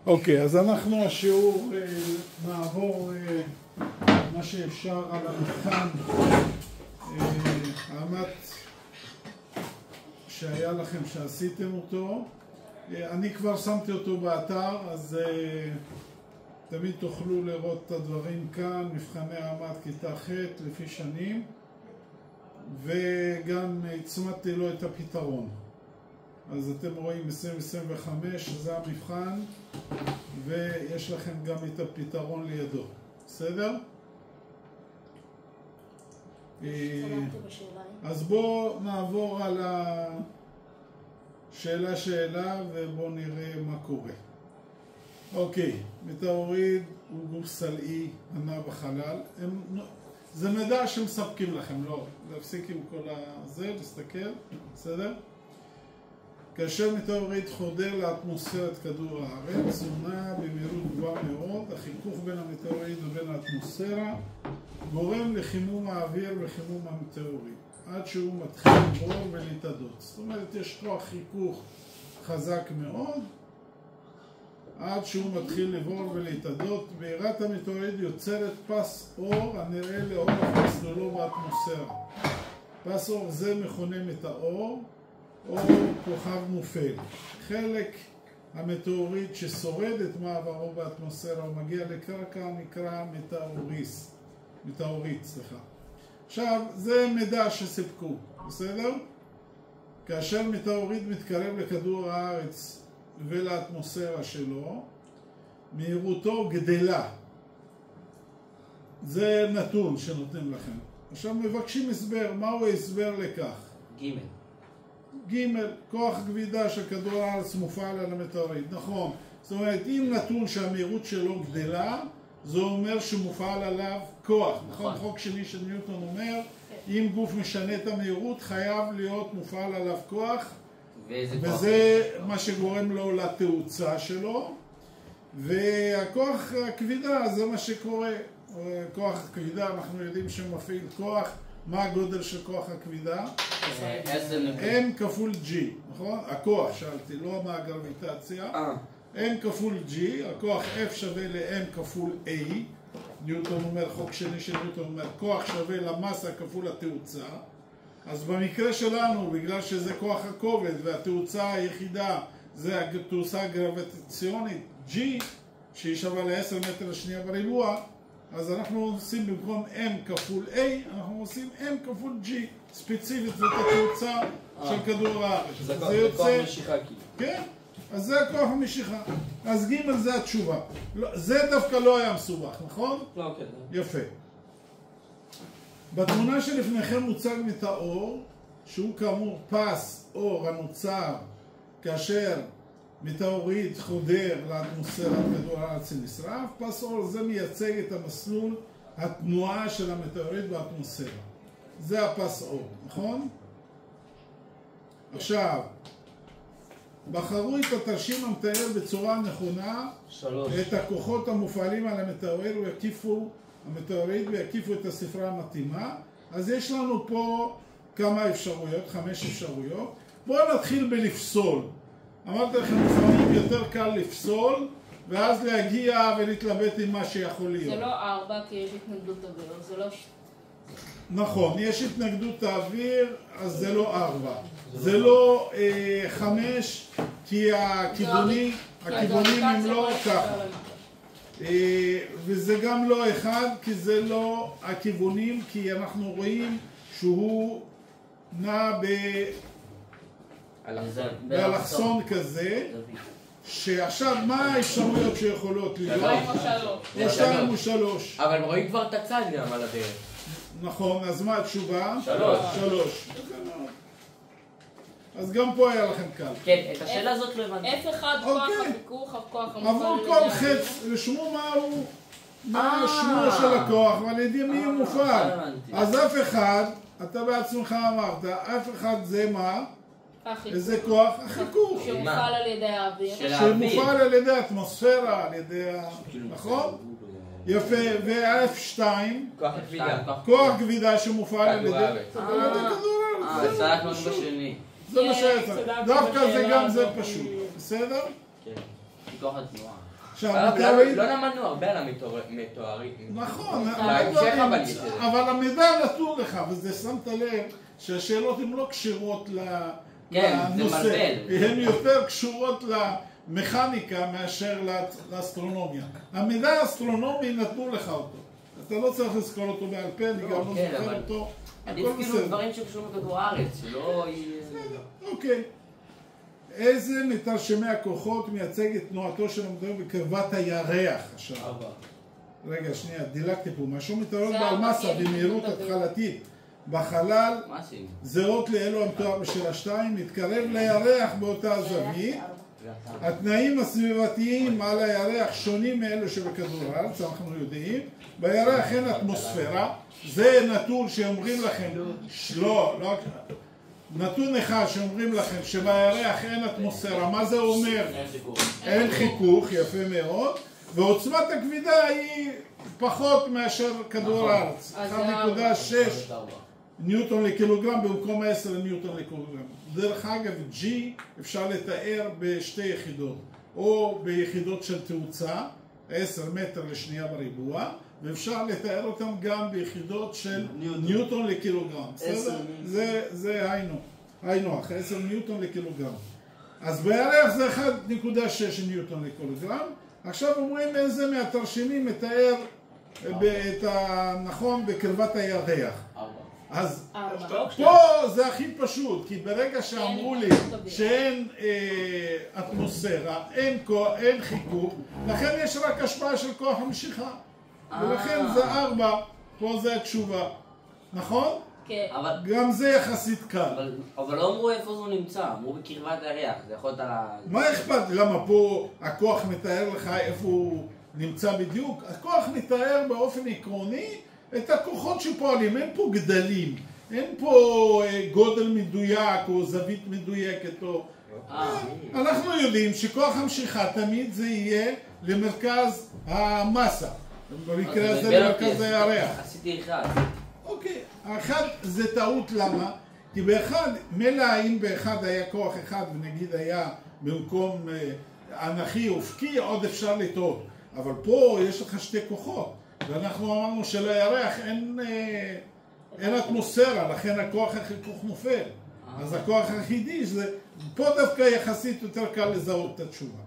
אוקיי, אז אנחנו השיעור נעבור מה שאפשר על המבחן האמת שהיה לכם שעשיתם אותו. אני כבר שמתי אותו באתר, אז תמיד תוכלו לראות את הדברים כאן, מבחני האמת כיתה ח' לפי שנים, וגם הצמדתי לו את הפתרון. אז אתם רואים 2025, זה המבחן, ויש לכם גם את הפתרון לידו. בסדר? אז בואו נעבור על השאלה ובואו נראה מה קורה. אוקיי, מטאוריד הוא גוף סלעי הנע בחלל. זה מידע שמספקים לכם, לא להפסיק עם כל הזה, להסתכל, בסדר? כאשר מטאוריד חודר לאטמוספירת כדור הארץ, הוא נע במהירות גבוהה מאוד. החיכוך בין המטאוריד ובין האטמוספירה גורם לחימום האוויר וחימום המטאוריד, עד שהוא מתחיל לבור ולהתאדות. זאת אומרת, יש כוח חיכוך חזק מאוד, עד שהוא מתחיל לבור ולהתאדות. בעירת המטאוריד יוצרת פס אור הנראה לאורך מסלולו באטמוספירה. פס אור זה מכונה מטאור או כוכב נופל. חלק המטאוריד ששורד את מעברו באטמוספירה ומגיע לקרקע נקרא מטאוריט. עכשיו, זה מידע שסיפקו, בסדר? כאשר מטאוריד מתקרב לכדור הארץ ולאטמוספירה שלו, מהירותו גדלה. זה נתון שנותנים לכם. עכשיו מבקשים הסבר. מהו ההסבר לכך? ג' כוח כבידה של כדור הארץ מופעל על המטאוריד. נכון. זאת אומרת, אם נתון שהמהירות שלו גדלה, זה אומר שמופעל עליו כוח. נכון? חוק שני של ניוטון אומר, אם גוף משנה את המהירות, חייב להיות מופעל עליו כוח, וזה מה שגורם לו לתאוצה שלו. והכוח הכבידה זה מה שקורה. כוח הכבידה, אנחנו יודעים שמפעיל כוח. מה הגודל של כוח הכבידה? M כפול G, נכון? הכוח, שאלתי, לא מה הגרביטציה. M כפול G, הכוח F שווה ל-M כפול A. ניוטון אומר, חוק שני של ניוטון אומר, כוח שווה למסה כפול התאוצה. אז במקרה שלנו, בגלל שזה כוח הכובד והתאוצה היחידה זה התאוצה הגרביטציונית G, שהיא שווה ל-10 מטר לשנייה בריבוע, אז אנחנו עושים במקום M כפול A, אנחנו עושים M כפול G. ספציפית זאת התאוצה של כדור הארץ. זה כוח המשיכה כאילו. כן, אז זה הכוח המשיכה. אז ג' זה התשובה. זה דווקא לא היה מסובך, נכון? לא, כן. יפה. בתמונה שלפניכם מוצג מטאור, שהוא כאמור פס אור הנוצר כאשר מטאוריד חודר לאטמוספירת כדור הארץ נשרף. פס אור זה מייצג את המסלול התנועה של המטאוריד באטמוספירה. זה הפס אור, נכון? עכשיו, בחרו את התרשים המתאר בצורה נכונה את הכוחות המופעלים על המטאוריד ויקיפו את הספרה המתאימה. אז יש לנו פה כמה אפשרויות, 5 אפשרויות. בואו נתחיל בלפסול. אמרתי לכם, לפעמים יותר קל לפסול, ואז להגיע ולהתלבט עם מה שיכול להיות. זה לא 4 כי יש התנגדות אוויר, זה לא... נכון, יש התנגדות האוויר, אז זה לא 4. זה לא 5, כי הכיוונים הם לא ככה. וזה גם לא 1, כי זה לא הכיוונים, כי אנחנו רואים שהוא נע באלכסון כזה, שעכשיו מה האפשרויות שיכולות להיות? 2 או 3. אבל רואים כבר את הצד גם על הדרך. נכון, אז מה התשובה? 3. אז גם פה היה לכם קל. כן, את השאלה הזאת לא הבנתי. F1 כוח החיכוך, הכוח המופעל עבור כל חץ, רשמו מה שמו של הכוח ועל ידי מי הוא מופעל. אז F1, אתה בעצמך אמרת, F1 זה מה? איזה כוח? החיכוך. שמופעל על ידי האוויר. שמופעל על ידי האטמוספירה, על ידי נכון? יפה, ו-F2, כוח כבידה שמופעל על ידי כדור הארץ. זה היה כמו בשני. זה מה שיצא. דווקא זה גם זה פשוט. בסדר? כן. כוח התנועה. לא למדנו הרבה על המתוארים. נכון, אבל המידע נתון לך, וזה שמת לב שהשאלות הן לא קשירות לנושא, הן יותר קשורות למכניקה מאשר לאסטרונומיה. המידע האסטרונומי נתנו לך אותו. אתה לא צריך לזכור אותו בעל פה, אני גם לא זוכר אותו. עדיף כאילו דברים שקשורים לכדור הארץ, שלא יהיה... אוקיי. איזה מתרשמי הכוחות מייצג את תנועתו של המדען בקרבת הירח עכשיו? רגע, שנייה, דילגתי פה. משהו מתעורר באלמסה במהירות התחלתית בחלל, זהות לאלו המתואר בשאלה 2, מתקרב לירח באותה זווית. התנאים הסביבתיים על הירח שונים מאלו שבכדור הארץ, אנחנו יודעים. בירח אין אטמוספירה, זה נתון שאומרים לכם, נתון אחד שאומרים לכם שבירח אין אטמוספירה, מה זה אומר? אין חיכוך, יפה מאוד, ועוצמת הכבידה היא פחות מאשר כדור הארץ, 1.6 ניוטון לקילוגרם במקום 10 ניוטון לקילוגרם. דרך אגב, G אפשר לתאר בשתי יחידות, או ביחידות של תאוצה, 10 מטר לשנייה בריבוע, ואפשר לתאר אותם גם ביחידות של ניוטון לקילוגרם. זה היינו, 10 ניוטון לקילוגרם. אז בירח זה 1.6 ניוטון לקילוגרם. עכשיו אומרים איזה מהתרשימים מתאר נכון בקרבת הירח. אז פה זה הכי פשוט, כי ברגע שאמרו לי שאין אטמוספירה, אין חיכוך, לכן יש רק השפעה של כוח המשיכה. ולכן זה 4, פה זה התשובה. נכון? כן. גם זה יחסית קל. אבל לא אמרו איפה זה נמצא, אמרו בקרבת הירח, זה יכול להיות על ה... מה אכפת? למה פה הכוח מתאר לך איפה הוא נמצא בדיוק? הכוח מתאר באופן עקרוני את הכוחות שפועלים, אין פה גדלים, אין פה גודל מדויק או זווית מדויקת או... אנחנו יודעים שכוח המשיכה תמיד זה יהיה למרכז המסה, במקרה הזה למרכז הירח. עשיתי אחד. אוקיי, האחד זה טעות, למה? כי באחד, מלא אם באחד היה כוח אחד ונגיד היה במקום אנכי אופקי, עוד אפשר לטעות. אבל פה יש לך שתי כוחות. ואנחנו אמרנו שלירח אין אטמוספירה, לכן הכוח החיכוך נופל. אז הכוח היחידי, פה דווקא יחסית יותר קל לזהות את התשובה.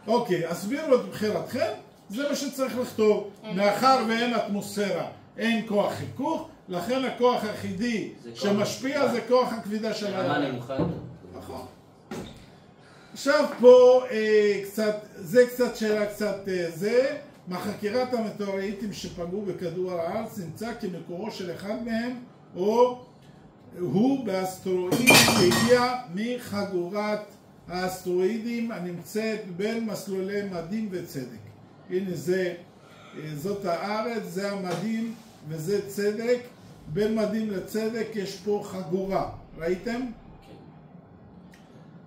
אוקיי, הסבירו את בחירתכם, זה מה שצריך לכתוב. מאחר ואין אטמוספירה, אין כוח חיכוך, לכן הכוח היחידי שמשפיע זה כוח הכבידה של הירח. נכון. עכשיו פה זה קצת שאלה זה. מחקירת המטאוריטים שפגעו בכדור הארץ נמצא כי מקורו של אחד מהם או הוא באסטרואיד שהגיע מחגורת האסטרואידים הנמצאת בין מסלולי מדים וצדק. הנה זאת הארץ, זה המדים וזה צדק. בין מדים לצדק יש פה חגורה, ראיתם?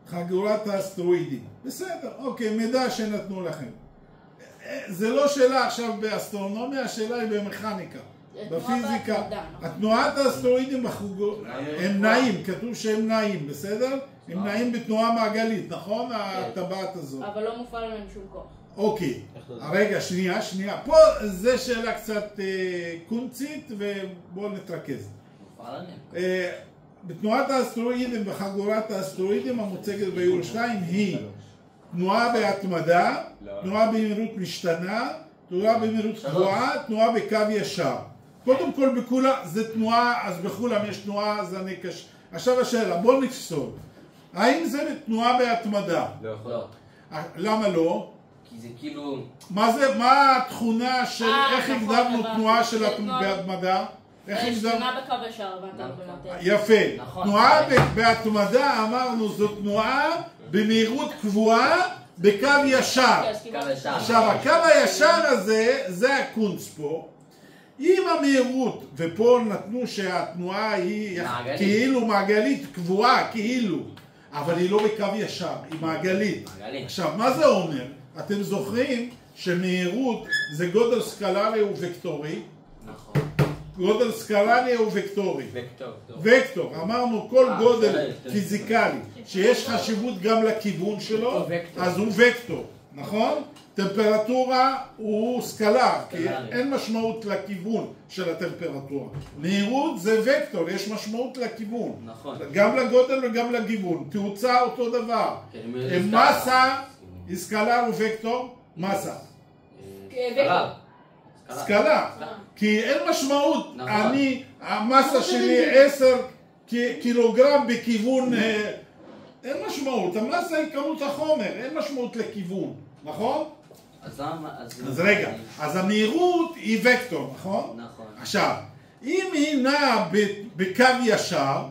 חגורת האסטרואידים. בסדר, אוקיי, מידע שנתנו לכם. זה לא שאלה עכשיו באסטרונומיה, השאלה היא במכניקה, בפיזיקה. התנועת האסטרואידים הם נעים, כתוב שהם נעים, בסדר? הם נעים בתנועה מעגלית, נכון? הטבעת הזאת. אבל לא מופעל עליהם שום כוח. אוקיי, רגע, שנייה. פה זה שאלה קצת קונצית ובואו נתרכז. בתנועת האסטרואידים, בחגורת האסטרואידים המוצגת ביורו 2 היא תנועה בהתמדה, תנועה במהירות משתנה, תנועה במהירות קבועה, תנועה בקו ישר. קודם כל בכולם זה תנועה, אז בכולם יש תנועה, זה נקש. עכשיו השאלה, בואו נפסול. האם זה תנועה בהתמדה? לא. למה לא? כי זה כאילו... מה התכונה של איך הגדרנו תנועה של בהתמדה? תנועה בקו ישר, יפה. תנועה בהתמדה אמרנו זו תנועה במהירות קבועה בקו ישר. עכשיו הקו הישר הזה, זה הקונץ פה. אם המהירות, ופה נתנו שהתנועה היא כאילו מעגלית קבועה, כאילו, אבל היא לא בקו ישר, היא מעגלית. עכשיו מה זה אומר? אתם זוכרים שמהירות זה גודל סקלרי ווקטורי. נכון. גודל סקלרי או וקטורי? וקטור. אמרנו כל גודל פיזיקלי שיש חשיבות גם לכיוון שלו, אז הוא וקטור. נכון? טמפרטורה הוא סקלר, כי אין משמעות לכיוון של הטמפרטורה. מהירות זה וקטור, יש משמעות לכיוון. נכון. גם לגודל וגם לגיוון. תאוצה אותו דבר. מסה, סקלר ווקטור, מסה. סקלר. כי אין משמעות. אני, המסה שלי 10 קילוגרם בכיוון, אין משמעות. המסה היא כמות החומר, אין משמעות לכיוון. נכון? אז רגע, אז המהירות היא וקטור, נכון? נכון. עכשיו, אם היא נעה בקו ישר,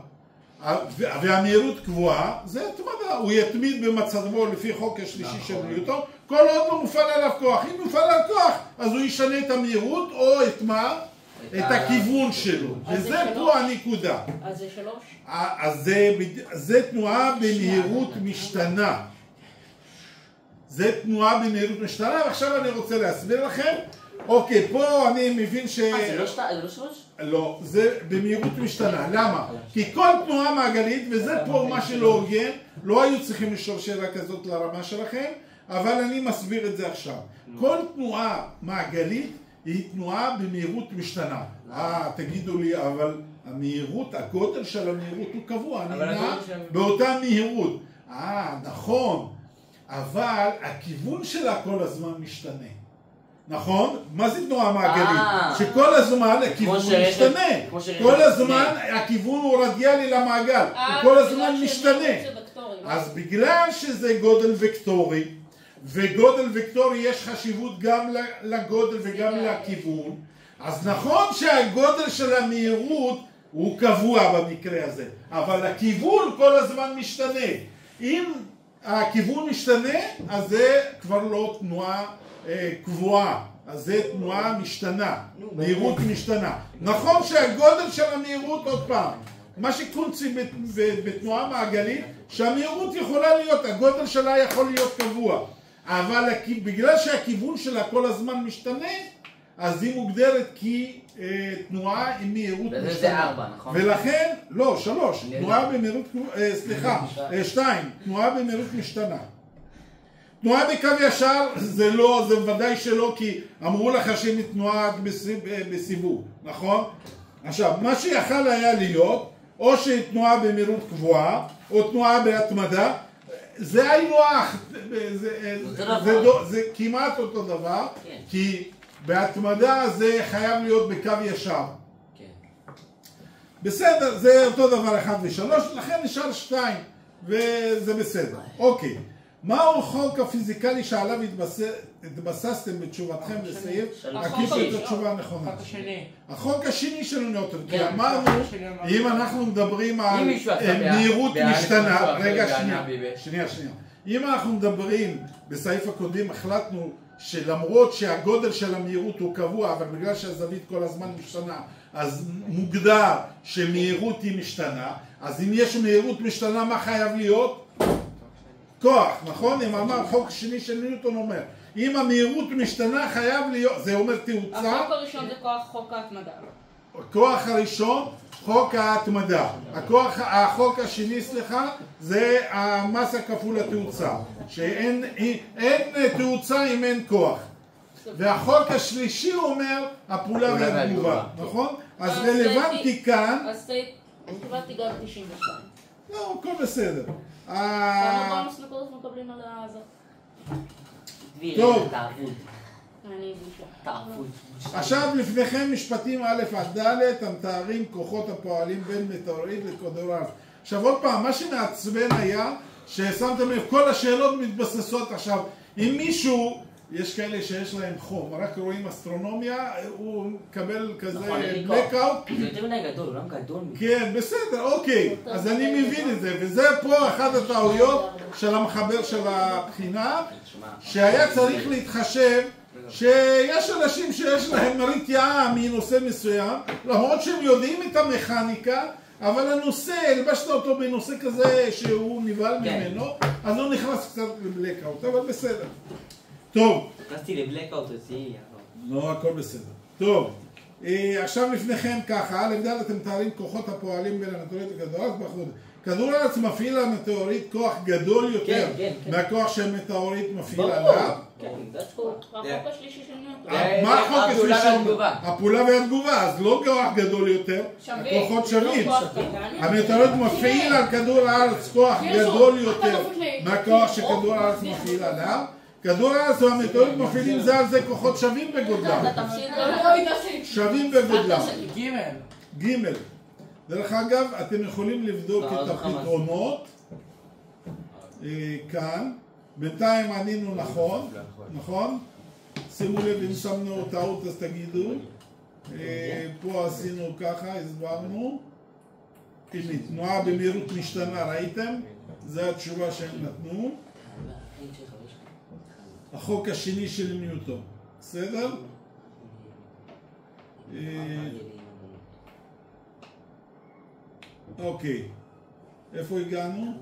והמהירות קבועה, זה התמדה, הוא יתמיד במצבו לפי חוק השלישי של ניוטון, כל עוד לא מופעל עליו כוח. אם מופעל עליו כוח, אז הוא ישנה את המהירות או את מה? את הכיוון שלו. וזה פה הנקודה. אז זה 3? אז זה תנועה במהירות משתנה. זה תנועה במהירות משתנה, ועכשיו אני רוצה להסביר לכם. אוקיי, פה אני מבין ש... זה לא 3? לא, זה במהירות משתנה. למה? כי כל תנועה מעגלית, וזה פה מה שלא הוגן, לא היו צריכים לשאול שאלה כזאת לרמה שלכם, אבל אני מסביר את זה עכשיו. כל תנועה מעגלית היא תנועה במהירות משתנה. תגידו לי, אבל המהירות, הגודל של המהירות הוא קבוע, אני נע באותה מהירות. נכון. אבל הכיוון שלה כל הזמן משתנה. נכון? מה זה תנועה מעגלית? שכל הזמן הכיוון משתנה. כל הזמן הכיוון הוא רדיאלי למעגל. כל הזמן משתנה. אז בגלל שזה גודל וקטורי, וגודל וקטורי יש חשיבות גם לגודל וגם לכיוון, אז נכון שהגודל של המהירות הוא קבוע במקרה הזה, אבל הכיוון כל הזמן משתנה. אם הכיוון משתנה, אז זה כבר לא תנועה קבועה, אז זה תנועה משתנה, מהירות משתנה. נכון שהגודל של המהירות, עוד פעם, מה שקונצי בתנועה מעגלית, שהמהירות יכולה להיות, הגודל שלה יכול להיות קבוע, אבל בגלל שהכיוון שלה כל הזמן משתנה, אז היא מוגדרת כתנועה עם מהירות משתנה. זה 4, נכון? ולכן, לא, 3, תנועה במהירות, סליחה, 2, תנועה במהירות משתנה. תנועה בקו ישר זה לא, זה ודאי שלא, כי אמרו לך שהיא תנועה בסיבוב, נכון? עכשיו, מה שיכול היה להיות, או שהיא תנועה במהירות קבועה, או תנועה בהתמדה, זה היינו אח, זה כמעט אותו דבר, כי בהתמדה זה חייב להיות בקו ישר. בסדר, זה אותו דבר 1 ו3, לכן נשאר 2, וזה בסדר. אוקיי. מהו החוק הפיזיקלי שעליו התבססתם בתשובתכם לסעיף? הקיפו את התשובה הנכונה. החוק השני של ניוטון, כי אמרנו, אם אנחנו מדברים על מהירות משתנה, רגע, שנייה. אם אנחנו מדברים, בסעיף הקודם החלטנו שלמרות שהגודל של המהירות הוא קבוע, אבל בגלל שהזווית כל הזמן משתנה, אז מוגדר שמהירות היא משתנה, אז אם יש מהירות משתנה, מה חייב להיות? כוח, נכון? אם אמר חוק שני של ניוטון אומר, אם המהירות משתנה חייב להיות, זה אומר תאוצה. החוק הראשון זה חוק ההתמדה. הכוח הראשון, חוק ההתמדה. החוק השני, סליחה, זה המסה כפול התאוצה. שאין תאוצה אם אין כוח. והחוק השלישי אומר הפעולה והתגובה, נכון? אז רלוונטי כאן... אז קיבלתי גם 92. לא, הכל בסדר. כמה בונוס נקודות מקבלים על זה? טוב. תערפות. עכשיו לפניכם משפטים א' עד ד' המתארים כוחות הפועלים בין מטאוריט לכדור הארץ. עכשיו עוד פעם, מה שמעצבן היה ששמתם לב, כל השאלות מתבססות עכשיו. אם מישהו, יש כאלה שיש להם חום, רק רואים אסטרונומיה, הוא מקבל כזה בלקאוט. זה יותר מדי גדול, הוא לא גדול. כן, בסדר, אוקיי. אז אני מבין את זה, וזה פה אחת הטעויות של המחבר של הבחינה, שהיה צריך להתחשב שיש אנשים שיש להם רתיעה מנושא מסוים, למרות שהם יודעים את המכניקה, אבל הנושא, הלבשת אותו בנושא כזה שהוא נבהל ממנו, אז הוא נכנס קצת לבלקאוט, אבל בסדר. טוב. נכנסתי לבלקאוט, אותי. לא, הכל בסדר. טוב. עכשיו לפניכם ככה, א' ד' אתם מתארים כוחות הפועלים בין המטאוריט לכדור הארץ. כדור הארץ מפעיל על מטאוריט כוח גדול יותר מהכוח שהמטאוריט מפעיל עליו. החוק השלישי של ניוטון. מה החוק השלישי? הפעולה והתגובה, אז לא כוח גדול יותר, הכוחות שווים. המטאוריט מפעיל על כדור הארץ כוח גדול יותר מהכוח שכדור הארץ מפעיל עליו. כדור הארץ והמטאוריט מפעילים זה על זה כוחות שווים בגודלם. שווים בגודלם. ג' דרך אגב, אתם יכולים לבדוק את הפתרונות כאן. בינתיים ענינו נכון? שימו לב, אם שמנו טעות אז תגידו. פה עשינו ככה, הסברנו. הנה, תנועה במהירות משתנה, ראיתם? זו התשובה שהם נתנו. החוק השני של ניוטון, בסדר? אוקיי, איפה הגענו?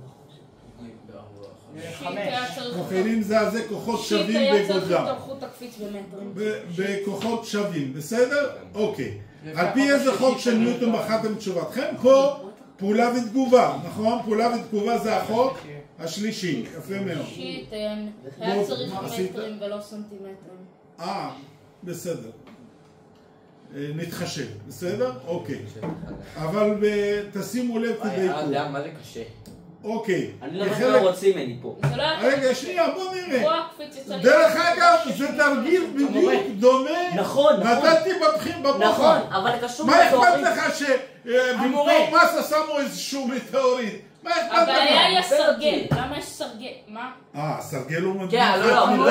5. מפעילים זה על זה כוחות שווים בגודלם. בכוחות שווים, בסדר? אוקיי. על פי איזה חוק של ניוטון בחרתם תשובתכם? פה פעולה ותגובה, נכון? פעולה ותגובה זה החוק השלישי, יפה מאוד. שיט, היה צריך מטרים ולא סנטימטרים. בסדר. נתחשב, בסדר? אוקיי. אבל תשימו לב תדייקו. מה זה קשה? אוקיי. אני לא יודע מה רוצים ממני פה. רגע, שנייה, בוא נראה. דרך אגב, זה תרגיל בדיוק דומה. נכון. נתתי בבחין במוחם. נכון, אבל קשור מה אכפת לך שבמקום מסה שמו איזשהו מטאוריט? מה אכפת לך? הבעיה היא הסרגל. למה יש סרגל? מה? הסרגל הוא כן, לא.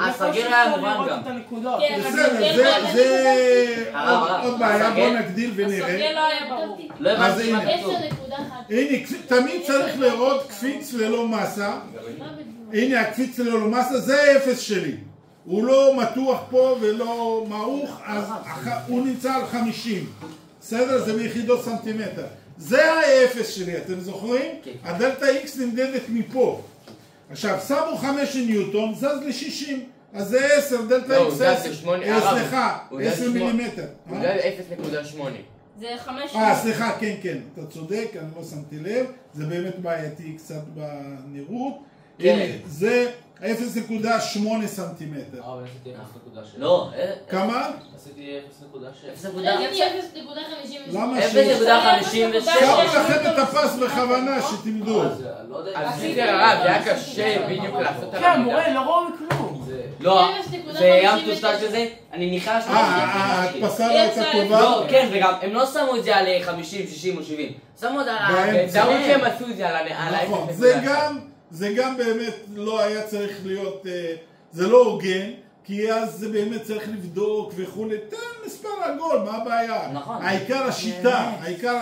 הסרגל היה מובן גם. בסדר, זה עוד בעיה, בוא נגדיל ונראה. הסרגל לא היה ברור. לא הבנתי מה כתוב. הנה, תמיד צריך לראות קפיץ ללא מסה. הנה, הקפיץ ללא מסה, זה האפס שלי. הוא לא מתוח פה ולא מעוך, אז הוא נמצא על 50. בסדר? זה ביחידות סנטימטר. זה האפס שלי, אתם זוכרים? הדלטה X נמדדת מפה. עכשיו, שמו 5 ניוטון, זז ל-60. אז זה 10, דלטה X 10. סליחה, 10 מילימטר. הוא גדל 0.8. זה 5. סליחה, כן, אתה צודק, אני לא שמתי לב. זה באמת בעייתי קצת בנראות. הנה, זה 0.8 סנטימטר. אבל עשיתי 0.6. לא. כמה? עשיתי 0.6. 0.56. למה 0.56? שמתי לכם את הפס בכוונה שתמדו. אז זה היה קשה בדיוק לעשות על כן, מורה, לא ראו כלום. לא, זה ים טושטש הזה, אני ניחש... ההדפסה לא הייתה טובה? לא, כן, וגם הם לא שמו את זה על 50, 60 או 70. שמו את זה על... דעו שהם עשו את זה על ה... נכון, זה גם באמת לא היה צריך להיות... זה לא הוגן, כי אז זה באמת צריך לבדוק וכולי. תן מספר עגול, מה הבעיה? נכון. העיקר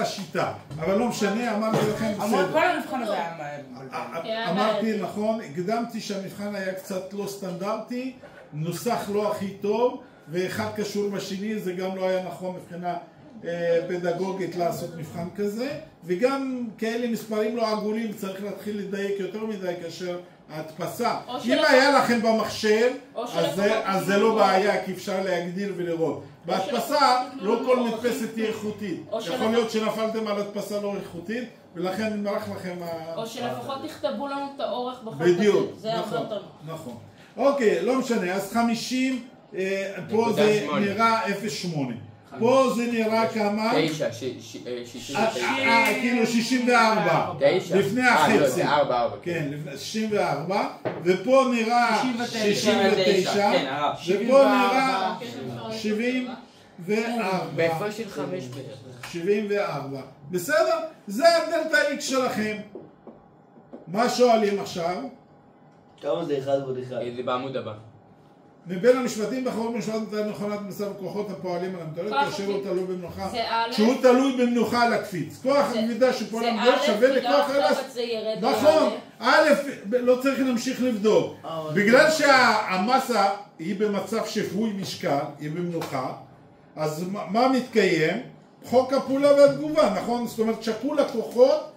השיטה. אבל לא משנה, אמרתי לכם בסדר. כל המבחן הזה היה... אמרתי נכון, הקדמתי שהמבחן היה קצת לא סטנדרטי, נוסח לא הכי טוב, ואחד קשור בשני, זה גם לא היה נכון מבחינה פדגוגית לעשות מבחן כזה, וגם כאלה מספרים לא עגולים צריך להתחיל לדייק יותר מדי כאשר ההדפסה. אם היה לכם במחשב, אז זה לא בעיה, כי אפשר להגדיר ולראות. בהדפסה לא כל מדפסת תהיה איכותית. יכול להיות שנפלתם על הדפסה לא איכותית, ולכן נמרח לכם... או שלפחות תכתבו לנו את האורך בחוק הזה. בדיוק, זה הרבה יותר נכון. אוקיי, לא משנה, אז 50, פה זה נראה 0.8. פה זה נראה כמה? 9, כאילו 64. 9. לפני החצי. 4. כן, 64. ופה נראה 69. ופה נראה 74. בהפרש של 5 בערך. 74. בסדר? זה הדלטה X שלכם. מה שואלים עכשיו? כמה זה 1 ועוד 1? זה בעמוד הבא. מבין המשפטים בחרו במשפט את מכונת מצב הכוחות הפועלים על המטורת כאשר הוא תלוי במנוחה. שהוא תלוי במנוחה על הקפיץ. כוח הכבידה שפועל המטורת שווה לכוח אלס. נכון. א', לא צריך להמשיך לבדוק. בגלל שהמסה היא במצב שפוי משקל, היא במנוחה, אז מה מתקיים? חוק הפעולה והתגובה, נכון? זאת אומרת שקול הכוחות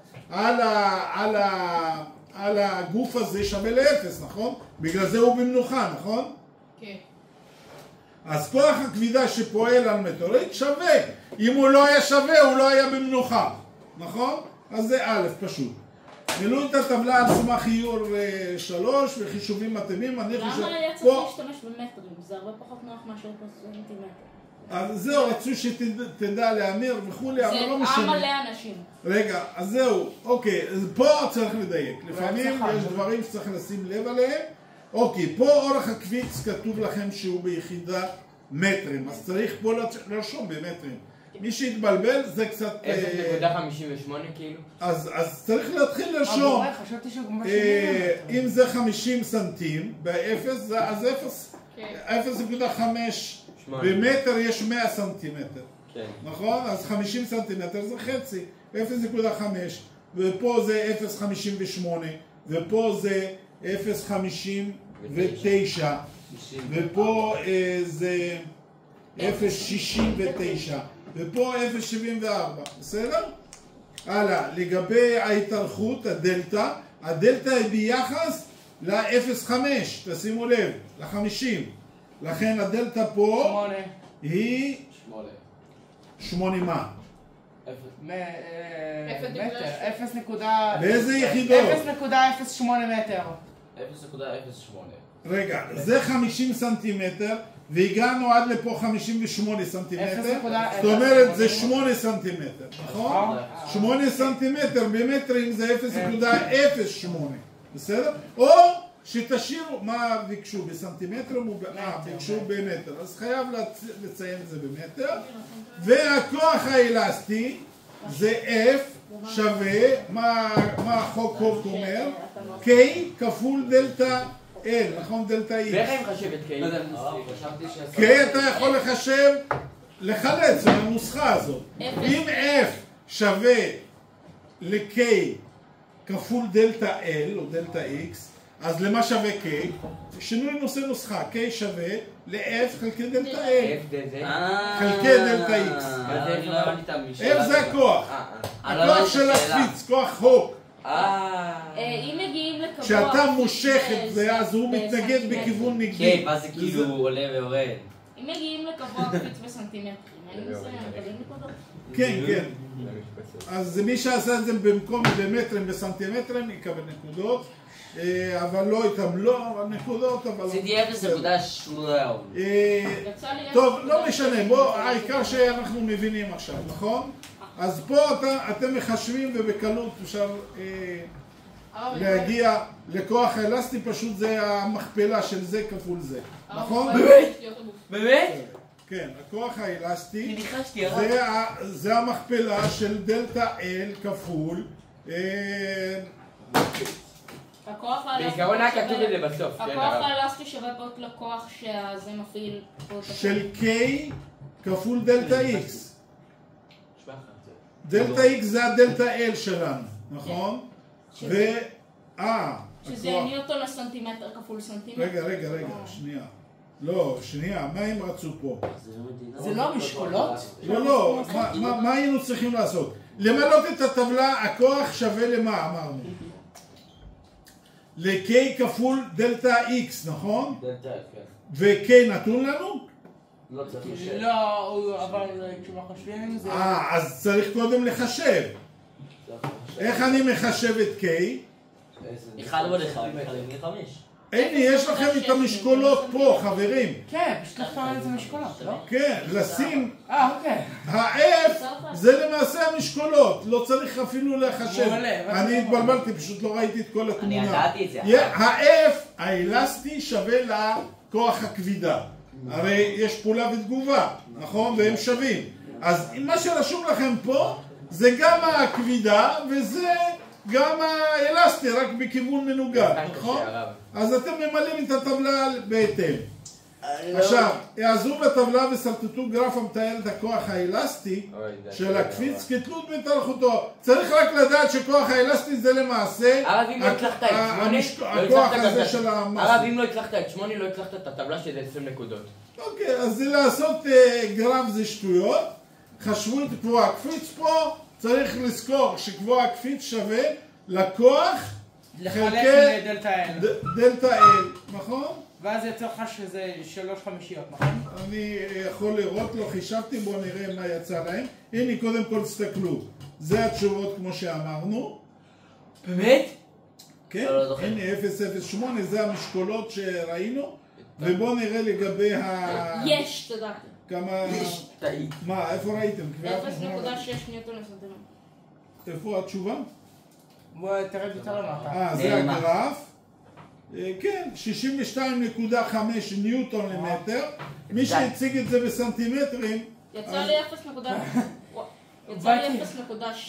על הגוף הזה שווה לאפס, נכון? בגלל זה הוא במנוחה, נכון? כן. אז כוח הכבידה שפועל על מטאוריט שווה. אם הוא לא היה שווה, הוא לא היה במנוחה. נכון? אז זה א' פשוט. מילאו את הטבלה על סמך איור 3 וחישובים מתאימים. למה היה צריך להשתמש במטרים? זה הרבה פחות נוח מאשר בסנטימטר. אז זהו, רצו שתדע להמיר וכולי, אבל לא משנה. זה מלא אנשים. רגע, אז זהו, אוקיי, אז פה צריך לדייק. לפעמים יש דברים שצריך לשים לב עליהם. אוקיי, פה אורך הקפיץ כתוב לכם שהוא ביחידה מטרים, אז צריך פה לרשום במטרים. מי שהתבלבל זה קצת... 0.58 כאילו? אז צריך להתחיל לרשום. אם זה 50 סנטים, באפס, אז 0.5 במטר יש 100 סנטימטר. נכון? אז 50 סנטימטר זה חצי, 0.5, ופה זה 0.58, ופה זה 0.59, ופה זה 0.69, ופה 0.74, בסדר? הלאה, לגבי ההתארכות, הדלטה היא ביחס ל-0.5, תשימו לב, ל-50. לכן הדלטה פה היא 8 מה? באיזה יחידות? 0.08 מטר. 0.08. רגע, זה 50 סנטימטר והגענו עד לפה 58 סנטימטר, זאת אומרת זה 8 סנטימטר, נכון? 8 סנטימטר במטרים זה 0.08, בסדר? או שתשאירו, מה ביקשו? בסנטימטרים? ביקשו במטר, אז חייב לציין את זה במטר. והכוח האלסטי זה F שווה, מה החוק קורט אומר? K כפול דלטה L, נכון? דלטה X. ואיך אני מחשב את K? K אתה יכול לחלץ מהנוסחה הזאת. אם F שווה ל-K כפול דלטה L או דלטה X, אז למה שווה K? שינוי נושא נוסחה, K שווה ל-F חלקי דלטה L. חלקי דלטה X. F זה הכוח. הכוח של הקפיץ, כוח הוק. אם מגיעים לקבוע... כשאתה מושך את זה, אז הוא מתנגד בכיוון נגדי. כן, ואז זה כאילו עולה ויורד. אם מגיעים לקבוע קפיץ בסנטימטרים, האם זה מקבלים נקודות? כן, כן. אז מי שעשה את זה במקום במטרים בסנטימטרים יקבל נקודות. אבל לא איתם לא, אבל נקודות, אבל... זה תהיה 0.8. טוב, לא משנה, בוא, העיקר שאנחנו מבינים עכשיו, נכון? אז פה אתם מחשבים ובקלות אפשר להגיע לכוח האלסטי, פשוט זה המכפלה של זה כפול זה, נכון? באמת? באמת? כן, הכוח האלסטי זה המכפלה של דלטה L כפול בעיקרון היה כתוב את זה בסוף. הכוח האלסטי שווה פה לכוח שזה מפעיל של K כפול דלטה X. דלטה X זה הדלטה L שלנו, נכון? שזה ניוטון לסנטימטר כפול סנטימטר. רגע, שנייה. לא, שנייה, מה הם רצו פה? זה לא משקולות? לא, מה היינו צריכים לעשות? למלות את הטבלה, הכוח שווה למה אמרנו? ל-K כפול דלטה X, נכון? דלטה, כן. ו-K נתון לנו? לא צריך לחשב. לא, אבל כשמחשבים זה... אז צריך קודם לחשב. איך אני מחשב את K? 1 ועוד 1, 5. הנה, יש לכם את המשקולות פה, חברים. כן, פשוט לכתוב את זה משקולות, לא? כן, לשים... אוקיי. ה-F זה למעשה המשקולות, לא צריך אפילו לחשב. אני התבלבלתי, פשוט לא ראיתי את כל התמונה. אני ידעתי את זה. ה-F האלסטי שווה לכוח הכבידה. הרי יש פעולה ותגובה, נכון? והם שווים. אז מה שרשום לכם פה זה גם הכבידה וזה גם האלסטי, רק בכיוון מנוגד, נכון? אז אתם ממלאים את הטבלה בהתאם. עכשיו, יעזרו בטבלה וסרטטו גרף המתאר את הכוח האלסטי של הקפיץ כתלות בהתארכותו. צריך רק לדעת שכוח האלסטי זה למעשה הכוח הזה של המסה. הרב, אם לא הצלחת את 8, לא הצלחת את הטבלה שזה 20 נקודות. אוקיי, אז זה לעשות גרף זה שטויות. חשבו את קבוע הקפיץ פה, צריך לזכור שקבוע הקפיץ שווה לכוח לחלק לדלטה L. דלטה L, נכון? ואז זה יצא לך שזה 3/5, נכון? אני יכול לראות, לא חישבתי, בואו נראה מה יצא להם. הנה, קודם כל תסתכלו. זה התשובות כמו שאמרנו. באמת? כן, הנה 008, זה המשקולות שראינו. ובואו נראה לגבי יש, תודה. כמה... מה, איפה ראיתם? 0.6 ניוטון לסנטימטר. איפה התשובה? בוא תרד יותר למטה. זה הגרף. כן, 62.5 ניוטון למטר. מי שהציג את זה בסנטימטרים... יצא לי 0.6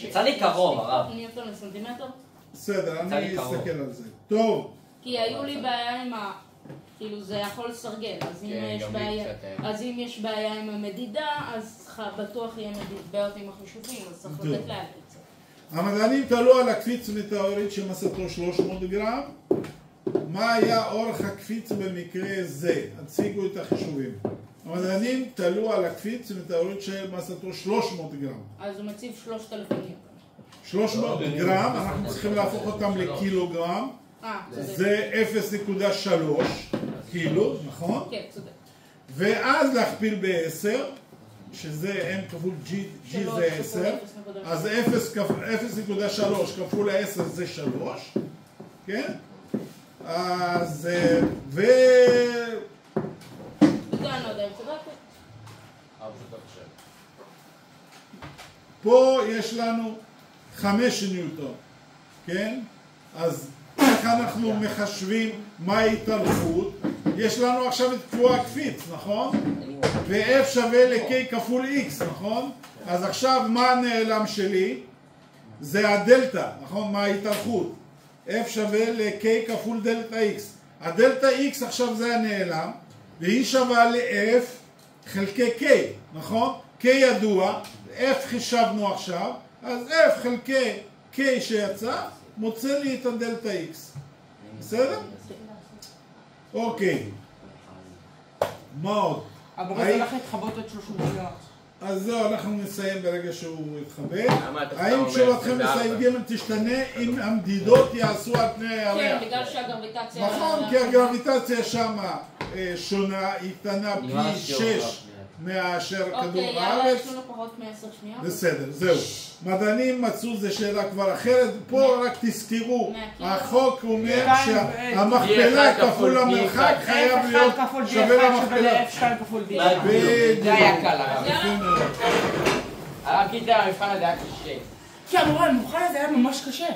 יצא לי קרוב, הרב. ניוטון לסנטימטר. בסדר, אני אסתכל על זה. טוב. כי היו לי בעיה עם ה... כאילו זה יכול לסרגל, אז אם יש בעיה עם המדידה, אז בטוח יהיה בעיות עם החישובים, אז צריך לתת להם את זה. המדענים תלו על הקפיץ מטאוריט שמסתו 300 גרם. מה היה אורך הקפיץ במקרה זה? הציגו את החישובים. המדענים תלו על הקפיץ מטאוריט שמסתו 300 גרם. אז הוא מציב 3,000 ניוטון. 300 גרם, אנחנו צריכים להפוך אותם לקילוגרם. זה 0.3 קילו, נכון? כן, צודק. ואז להכפיל ב-10, שזה M כפול G זה 10, אז 0.3 כפול 10 זה 3, כן? אז... ו... זה אני לא יודע אם צודקת. פה יש לנו 5 ניוטון, כן? אז איך אנחנו מחשבים מה ההתארכות? יש לנו עכשיו את קבוע הקפיץ, נכון? ו-F שווה ל-K כפול X, נכון? אז עכשיו מה הנעלם שלי? זה הדלטה, נכון? מה ההתארכות? F שווה ל-K כפול דלטה X. הדלטה X עכשיו זה הנעלם, והיא שווה ל-F חלקי K, נכון? K ידוע, F חישבנו עכשיו, אז F חלקי K שיצא, מוצא לי את הדלטה X. בסדר? אוקיי. מה עוד? אבל זה הולך להתחבות עוד 30 שניות. אז זהו, אנחנו נסיים ברגע שהוא יתחבא. האם תשובתכם לסעיף ג' תשתנה אם המדידות יעשו על פני הירח? כן, בגלל שהגרביטציה... נכון, כי הגרביטציה שמה שונה, היא קטנה פי 6 מאשר כדור הארץ. אוקיי, יאללה, יש לנו פחות מ10 שניות. בסדר, זהו. מדענים מצאו, זו שאלה כבר אחרת. פה רק תזכרו, החוק אומר שהמכפלה כפול המרחק חייב להיות שווה למכפלה. F2 כפול D. זה היה קל, הרב. כיתה, המבחן הזה היה קשה. כן, המבחן הזה היה ממש קשה.